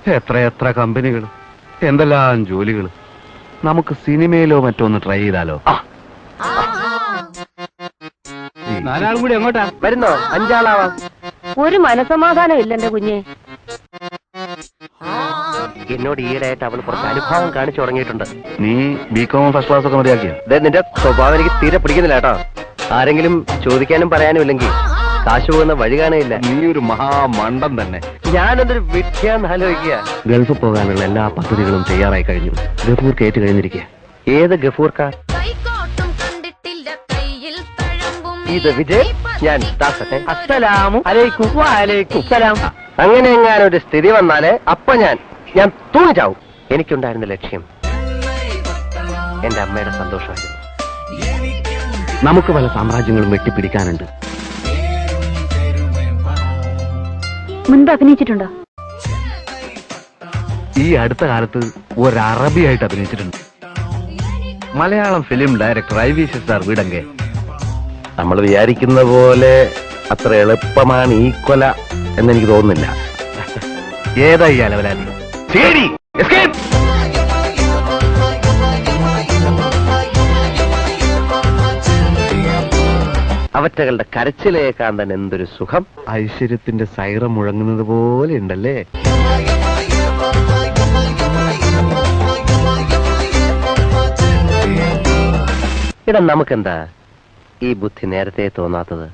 എത്ര കമ്പനികൾ, എന്തെല്ലാം ജോലികൾ. നമുക്ക് സിനിമയിലോ മറ്റോ ഒന്ന് ട്രൈ ചെയ്താലോ? നാലാളും കൂടി എങ്ങോട്ടാ വരുന്നോ? 5 ആളാവാം. ഒരു മനസമാധാനം ഇല്ല എന്റെ കുഞ്ഞെ. എന്നോട് ഈയിടെയായിട്ട് അവൾ കുറച്ച് അനുഭവം കാണിച്ചു തുടങ്ങിയിട്ടുണ്ട്. നീ ബികോം ഫസ്റ്റ് ക്ലാസ് ഒക്കെ മതിയാക്കിയ? നിന്റെ സ്വഭാവം എനിക്ക് തീരെ പിടിക്കുന്നില്ല കേട്ടോ. ആരെങ്കിലും ചോദിക്കാനും പറയാനും ഇല്ലെങ്കിൽ കാശ് പോകുന്ന വഴി കാണുകയില്ല. നീ ഒരു മഹാമണ്ടൻ തന്നെ. ഞാനെന്തൊരു വിദ്യാന്ന് ആലോചിക്കുക. ഗൾഫിൽ പോകാനുള്ള എല്ലാ പദ്ധതികളും തയ്യാറായി കഴിഞ്ഞു. ഗഫൂർ കേട്ട് കഴിഞ്ഞിരിക്കുക. ഏത് ഗഫൂർക്കാ? ഇത് വിജയ്, ഞാൻ ദാസൻ. അസ്സലാമു അലൈക്കും. വഅലൈക്കും സലാം. അങ്ങനെ എങ്ങാനൊരു സ്ഥിതി വന്നാല് അപ്പൊ ഞാൻ തൂങ്ങിച്ചാവും. എനിക്കുണ്ടായിരുന്ന ലക്ഷ്യം എന്റെ അമ്മയുടെ സന്തോഷമായിരുന്നു. നമുക്ക് പല സാമ്രാജ്യങ്ങളും വെട്ടിപ്പിടിക്കാനുണ്ട്. മുൻപ് അഭിനയിച്ചിട്ടുണ്ടോ? ഈ അടുത്ത കാലത്ത് ഒരു അറബിയായിട്ട് അഭിനയിച്ചിട്ടുണ്ട്. Malayalam film director IV സിസ്റ്റാർ വീടങ്കെ. നമ്മൾ വിചാരിക്കുന്ന പോലെ അത്ര എളുപ്പമാണ് ഈ കൊല എന്നെനിക്ക് തോന്നുന്നില്ല. ഏതാ ഈ അലവലാലി? അവറ്റകളുടെ കരച്ചിലേക്കാൻ തന്നെ എന്തൊരു സുഖം. ഐശ്വര്യത്തിന്റെ സൈറം മുഴങ്ങുന്നത് പോലെ ഉണ്ടല്ലേ? ഇടാ, നമുക്കെന്താ ഈ ബുദ്ധി നേരത്തെ തോന്നാത്തത്?